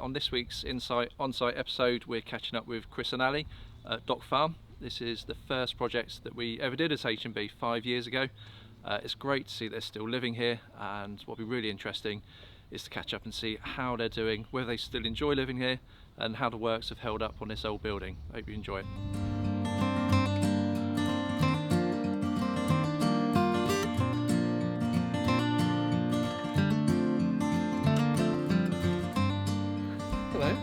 On this week's Onsite episode, we're catching up with Chris and Ali at Dock Farm. This is the first project that we ever did as HNB 5 years ago. It's great to see they're still living here, and what will be really interesting is to catch up and see how they're doing, whether they still enjoy living here, and how the works have held up on this old building. I hope you enjoy it. Hello.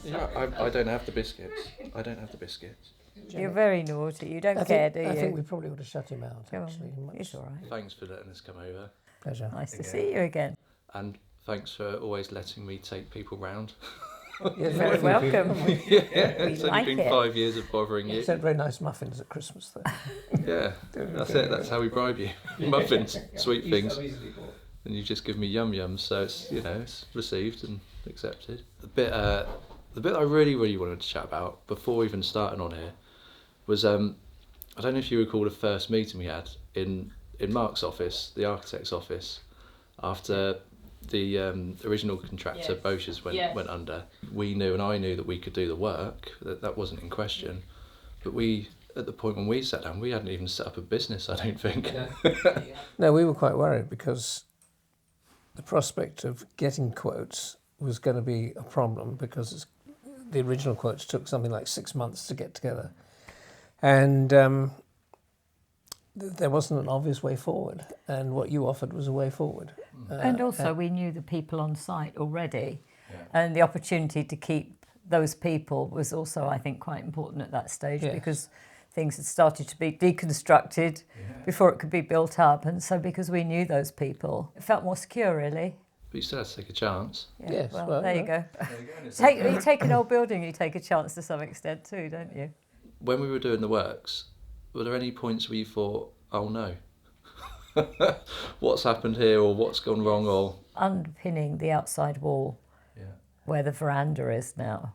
Yeah, I don't have the biscuits. You're very naughty. You don't care, do you? I think we probably would have shut him out, Come actually. on, it's all right. Thanks for letting us come over. Pleasure. Nice to see you again. And thanks for always letting me take people round. Yes, Very welcome. Yeah, We it's like only been it. 5 years of bothering you. You sent very nice muffins at Christmas, though. Yeah, that's it. That's how we bribe you. Muffins, sweet things, and you just give me yum yums. So it's it's received and accepted. The bit I really wanted to chat about before even starting on here was I don't know if you recall the first meeting we had in Mark's office, the architect's office, after the original contractor Bosch's went under. We knew, and I knew, that we could do the work. That wasn't in question. But at the point when we sat down, we hadn't even set up a business, I don't think. No, we were quite worried because the prospect of getting quotes was going to be a problem because the original quotes took something like 6 months to get together. And there wasn't an obvious way forward, and what you offered was a way forward. And also we knew the people on site already, and the opportunity to keep those people was also, I think, quite important at that stage, because things had started to be deconstructed before it could be built up, and so because we knew those people, it felt more secure, really. But you still had to take a chance. Yeah, Yes, well, there you go. You take an old building, you take a chance to some extent too, don't you? When we were doing the works, were there any points where you thought, oh no, what's happened here, or what's gone wrong, or... Underpinning the outside wall where the veranda is now,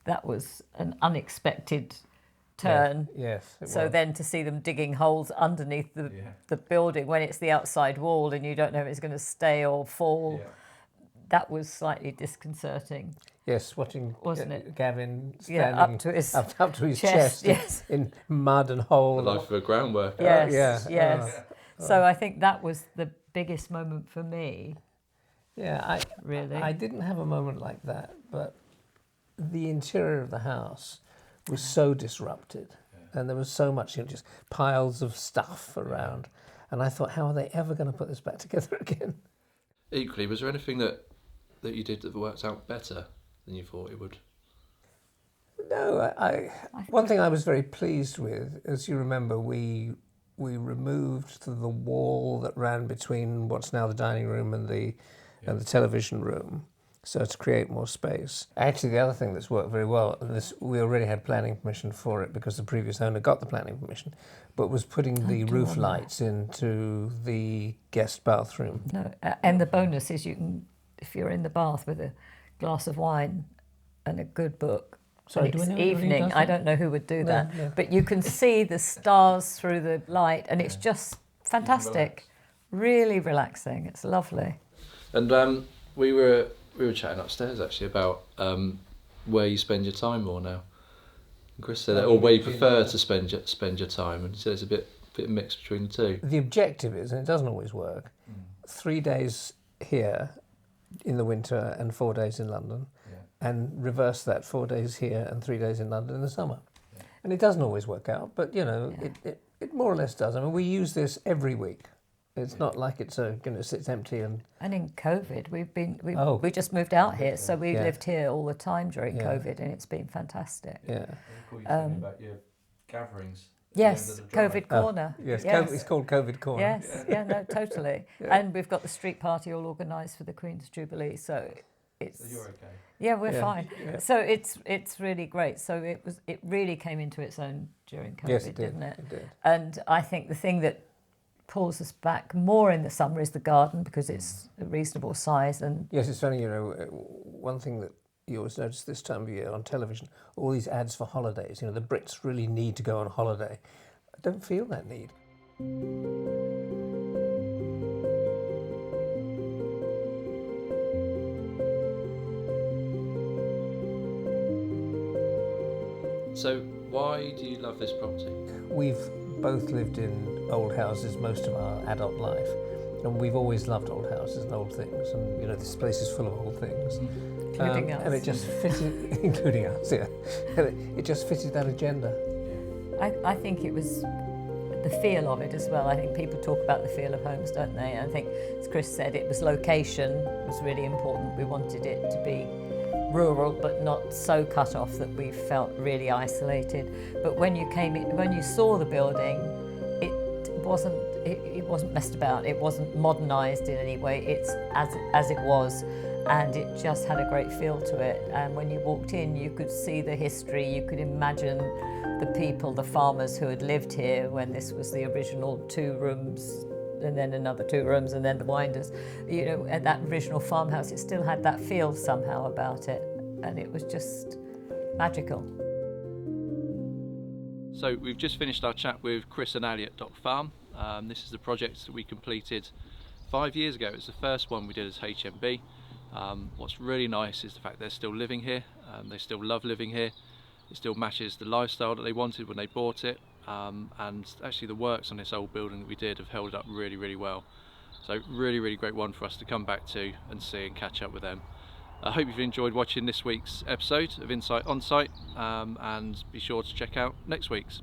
that was an unexpected turn. Yes, it So was. then to see them digging holes underneath the building when it's the outside wall and you don't know if it's going to stay or fall, that was slightly disconcerting. Yes, watching Wasn't it? Gavin Yeah, standing up to his up to his chest, chest yes. in mud and hole. The life of a ground worker. Yes, yeah. yes. So I think that was the biggest moment for me. Yeah, Really. I didn't have a moment like that, but the interior of the house was so disrupted, and there was so much, just piles of stuff around, and I thought, how are they ever going to put this back together again? Equally, was there anything that you did that worked out better than you thought it would? No, one thing I was very pleased with, as you remember, we removed the wall that ran between what's now the dining room and the television room, so to create more space. Actually, the other thing that's worked very well, and we already had planning permission for it because the previous owner got the planning permission, but was putting the roof lights into the guest bathroom. No, and the bonus is you can, if you're in the bath with a glass of wine and a good book, Sorry, and do we it's know anybody who evening, does I that? don't know who would do that, no. but you can see the stars through the light, and it's just fantastic, really relaxing. It's lovely. And we were chatting upstairs actually about where you spend your time more now. And Chris said, or where you prefer to spend your time, and he said it's a bit mixed between the two. The objective is, and it doesn't always work, 3 days here in the winter and 4 days in London, and reverse that, 4 days here and 3 days in London in the summer. And it doesn't always work out, but it more or less does. I mean, we use this every week. It's not like it sits empty and... And in COVID, we just moved out here, so we lived here all the time during COVID, and it's been fantastic. Yeah. About your gatherings. Yes, COVID corner. Yes, it's called COVID corner. Yes, no, totally. And we've got the street party all organised for the Queen's Jubilee, so it's... So you're okay. Yeah, we're fine. Yeah. So it's really great. So it really came into its own during COVID, Yes, it did. didn't it? It did. And I think the thing that pulls us back more in the summer is the garden, because it's a reasonable size. And yes, it's funny, one thing that you always notice this time of year on television, all these ads for holidays, the Brits really need to go on holiday. I don't feel that need. So why do you love this property? We've both lived in old houses most of our adult life, and we've always loved old houses and old things, and you know, this place is full of old things. Including us. And it just fitted, including us, yeah. And it just fitted that agenda. I think it was the feel of it as well. I think people talk about the feel of homes, don't they? And I think, as Chris said, it was location was really important. We wanted it to be rural, but not so cut off that we felt really isolated. But when you came in, when you saw the building, it wasn't messed about. It wasn't modernised in any way. It's as it was, and it just had a great feel to it. And when you walked in, you could see the history. You could imagine the people, the farmers who had lived here when this was the original 2 rooms, and then another 2 rooms, and then the winders. You know, at that original farmhouse, it still had that feel somehow about it, and it was just magical. So we've just finished our chat with Chris and Ali at Dock Farm. This is the project that we completed 5 years ago. It was the first one we did as HNB. What's really nice is the fact they're still living here. They still love living here. It still matches the lifestyle that they wanted when they bought it. And actually the works on this old building that we did have held up really, really well. So really, really great one for us to come back to and see and catch up with them. I hope you've enjoyed watching this week's episode of Insight Onsite, and be sure to check out next week's.